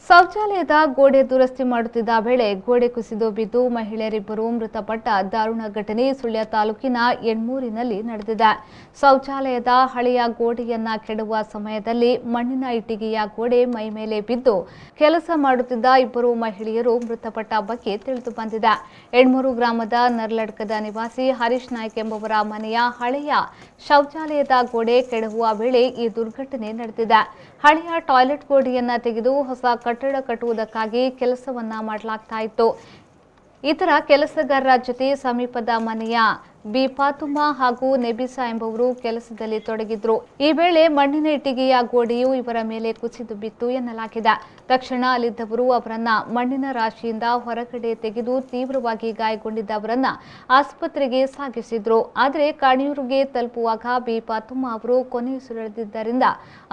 ಶೌಚಾಲಯದ ಗೋಡೆ ದುರಸ್ತಿ ಮಾಡುತ್ತಿದ್ದ ವೇಳೆ ಗೋಡೆ ಕುಸಿದು ಬಿದ್ದು ಮಹಿಳೆಯರಿಬ್ಬರು ಮೃತಪಟ್ಟ ದಾರುಣ ಘಟನೆ ಸುಳ್ಯ ತಾಲೂಕಿನ ಎಣ್ಮೂರಿನಲ್ಲಿ ನಡೆದಿದೆ. ಶೌಚಾಲಯದ ಹಳೆಯ ಗೋಡೆಯನ್ನ ಕೆಡವುವ ಸಮಯದಲ್ಲಿ ಮಣ್ಣಿನ ಇಟ್ಟಿಗೆಯ ಗೋಡೆ ಮೈಮೇಲೆ ಬಿದ್ದು ಕೆಲಸ ಮಾಡುತ್ತಿದ್ದ ಇಬ್ಬರು ಮಹಿಳೆಯರು ಮೃತಪಟ್ಟ ಬಗ್ಗೆ ತಿಳಿದು ಬಂದಿದೆ. ಎಣ್ಮೂರು ಗ್ರಾಮದ ನರ್ಲಡ್ಕದ ನಿವಾಸಿ ಹರೀಶ್ ನಾಯ್ಕ್ ಎಂಬುವರ ಮನೆಯ ಹಳೆಯ ಶೌಚಾಲಯದ ಗೋಡೆ ಕೆಡವುವ ವೇಳೆ ಈ ದುರ್ಘಟನೆ ನಡೆದಿದೆ. ಹಳೆಯ ಟಾಯ್ಲೆಟ್ ಗೋಡೆಯನ್ನ ತೆಗೆದು ಹೊಸ ಕಟ್ಟಡ ಕಟ್ಟುವುದಕ್ಕಾಗಿ ಕೆಲಸವನ್ನ ಮಾಡಲಾಗ್ತಾ ಇತ್ತು. ಇತರ ಕೆಲಸಗಾರರ ಜೊತೆ ಸಮೀಪದ ಮನೆಯ ಬಿ ಫಾತುಮಾ ಹಾಗೂ ನೆಬಿಸಾ ಎಂಬುವರು ಕೆಲಸದಲ್ಲಿ ತೊಡಗಿದ್ರು. ಈ ವೇಳೆ ಮಣ್ಣಿನ ಇಟ್ಟಿಗೆಯ ಗೋಡೆಯು ಇವರ ಮೇಲೆ ಕುಸಿದು ಬಿತ್ತು ಎನ್ನಲಾಗಿದೆ. ತಕ್ಷಣ ಅಲ್ಲಿದ್ದವರು ಅವರನ್ನ ಮಣ್ಣಿನ ರಾಶಿಯಿಂದ ಹೊರಗಡೆ ತೆಗೆದು ತೀವ್ರವಾಗಿ ಗಾಯಗೊಂಡಿದ್ದವರನ್ನ ಆಸ್ಪತ್ರೆಗೆ ಸಾಗಿಸಿದ್ರು. ಆದರೆ ಕಾಣಿಯೂರಿಗೆ ತಲುಪುವಾಗ ಬಿ ಫಾತುಮಾ ಅವರು ಕೊನೆಯುಸಿರೆಳೆದಿದ್ದರಿಂದ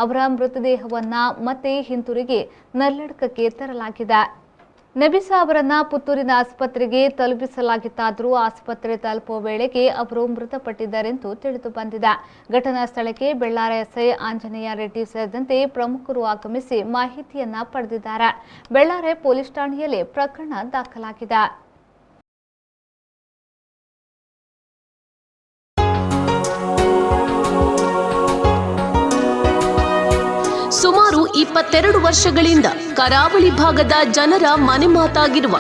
ಅವರ ಮೃತದೇಹವನ್ನ ಮತ್ತೆ ಹಿಂತಿರುಗಿ ನರ್ಲಡ್ಕಕ್ಕೆ ತರಲಾಗಿದೆ. ನೆಬಿಸಾ ಅವರನ್ನ ಪುತ್ತೂರಿನ ಆಸ್ಪತ್ರೆಗೆ ತಲುಪಿಸಲಾಗಿತ್ತಾದರೂ ಆಸ್ಪತ್ರೆ ತಲುಪುವ ವೇಳೆಗೆ ಅವರು ಮೃತಪಟ್ಟಿದ್ದಾರೆಂದು ತಿಳಿದು ಬಂದಿದೆ. ಘಟನಾ ಸ್ಥಳಕ್ಕೆ ಬೆಳ್ಳಾರೆ ಎಸ್ಐ ಆಂಜನೇಯ ರೆಡ್ಡಿ ಸೇರಿದಂತೆ ಪ್ರಮುಖರು ಆಗಮಿಸಿ ಮಾಹಿತಿಯನ್ನ ಪಡೆದಿದ್ದಾರೆ. ಬೆಳ್ಳಾರೆ ಪೊಲೀಸ್ ಠಾಣೆಯಲ್ಲಿ ಪ್ರಕರಣ ದಾಖಲಾಗಿದೆ. ಸುಮಾರು 22 ವರ್ಷಗಳಿಂದ ಕರಾವಳಿ ಭಾಗದ ಜನರ ಮನೆ ಮಾತಾಗಿರುವ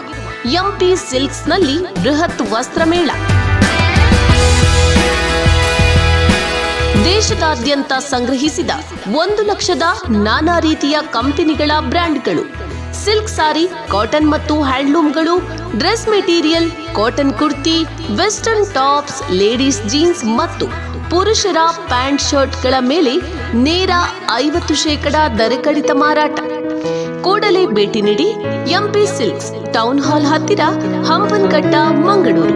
ಎಂಪಿ ಸಿಲ್ಕ್ಸ್ನಲ್ಲಿ ಬೃಹತ್ ವಸ್ತ್ರಮೇಳ. ದೇಶದಾದ್ಯಂತ ಸಂಗ್ರಹಿಸಿದ 1 ಲಕ್ಷದ ನಾನಾ ರೀತಿಯ ಕಂಪನಿಗಳ ಬ್ರ್ಯಾಂಡ್ಗಳು, ಸಿಲ್ಕ್ ಸಾರಿ, ಕಾಟನ್ ಮತ್ತು ಹ್ಯಾಂಡ್ಲೂಮ್ಗಳು, dress material, cotton kurti, western tops, ladies jeans ಮತ್ತು ಪುರುಷರ ಪ್ಯಾಂಟ್ ಶರ್ಟ್ಗಳ ಮೇಲೆ ನೇರ 50% ದರ ಕಡಿತ ಮಾರಾಟ. ಕೂಡಲೇ ಭೇಟಿ ನೀಡಿ ಎಂಪಿ ಸಿಲ್ಕ್ಸ್, ಟೌನ್ ಹಾಲ್ ಹತ್ತಿರ, ಹಂಪನಕಟ್ಟ, ಮಂಗಳೂರು.